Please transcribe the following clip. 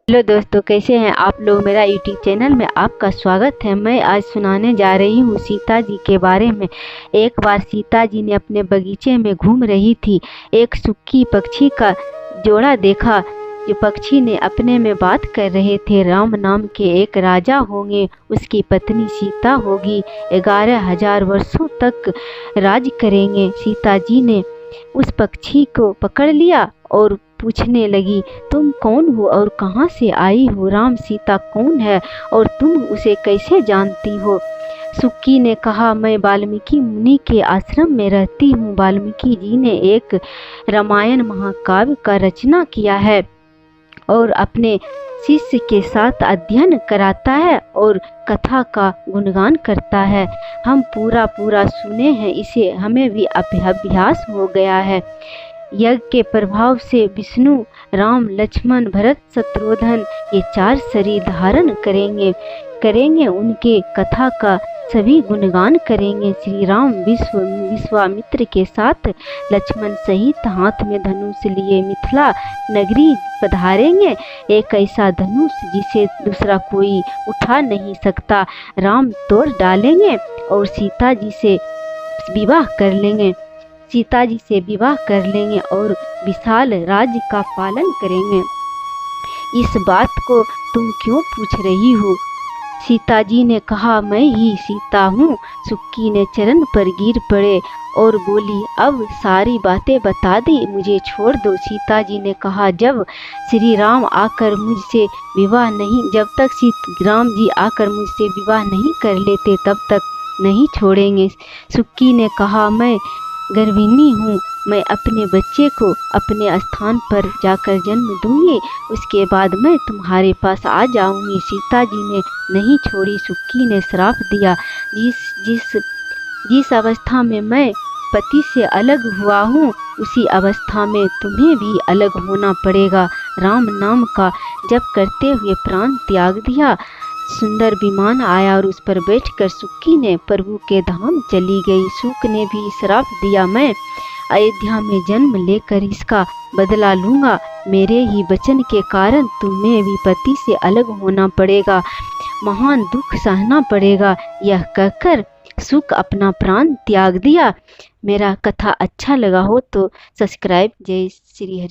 Hello दोस्तों, कैसे हैं आप लोग। मेरा यूट्यूब चैनल में आपका स्वागत है। मैं आज सुनाने जा रही हूँ सीता जी के बारे में। एक बार सीता जी ने अपने बगीचे में घूम रही थी। एक सुक्की पक्षी का जोड़ा देखा जो पक्षी ने अपने में बात कर रहे थे। राम नाम के एक राजा होंगे, उसकी पत्नी सीता होगी, 11,000 वर्षों तक राज करेंगे। सीता जी ने उस पक्षी को पकड़ लिया और पूछने लगी, तुम कौन हो और कहाँ से आई हो? राम सीता कौन है और तुम उसे कैसे जानती हो? सुक्की ने कहा, मैं वाल्मीकि मुनि के आश्रम में रहती हूँ। वाल्मीकि जी ने एक रामायण महाकाव्य का रचना किया है और अपने शिष्य के साथ अध्ययन कराता है और कथा का गुणगान करता है। हम पूरा सुने हैं, इसे हमें भी अभ्यास हो गया है। यज्ञ के प्रभाव से विष्णु, राम, लक्ष्मण, भरत, शत्रुघ्न ये 4 शरीर धारण करेंगे उनके कथा का सभी गुणगान करेंगे। श्री राम विश्वामित्र के साथ लक्ष्मण सहित हाथ में धनुष लिए मिथिला नगरी पधारेंगे। एक ऐसा धनुष जिसे दूसरा कोई उठा नहीं सकता। राम तोड़ डालेंगे और सीता जी से विवाह कर लेंगे और विशाल राज्य का पालन करेंगे। इस बात को तुम क्यों पूछ रही हो? सीता जी ने कहा, मैं ही सीता हूँ। सुक्की ने चरण पर गिर पड़े और बोली, अब सारी बातें बता दी, मुझे छोड़ दो। सीता जी ने कहा, जब तक श्री राम आकर मुझसे विवाह नहीं कर लेते तब तक नहीं छोड़ेंगे। सुक्की ने कहा, मैं गर्भिणी हूँ, मैं अपने बच्चे को अपने स्थान पर जाकर जन्म दूंगी, उसके बाद मैं तुम्हारे पास आ जाऊंगी। सीता जी ने नहीं छोड़ी। सुक्की ने श्राप दिया, जिस अवस्था में मैं पति से अलग हुआ हूँ उसी अवस्था में तुम्हें भी अलग होना पड़ेगा। राम नाम का जप करते हुए प्राण त्याग दिया। सुंदर विमान आया और उस पर बैठकर सुक्की ने प्रभु के धाम चली गई। शुक ने भी श्राप दिया, मैं अयोध्या में जन्म लेकर इसका बदला लूंगा। मेरे ही वचन के कारण तुम्हें भी पति से अलग होना पड़ेगा, महान दुख सहना पड़ेगा। यह कहकर शुक अपना प्राण त्याग दिया। मेरा कथा अच्छा लगा हो तो सब्सक्राइब। जय श्री हरि।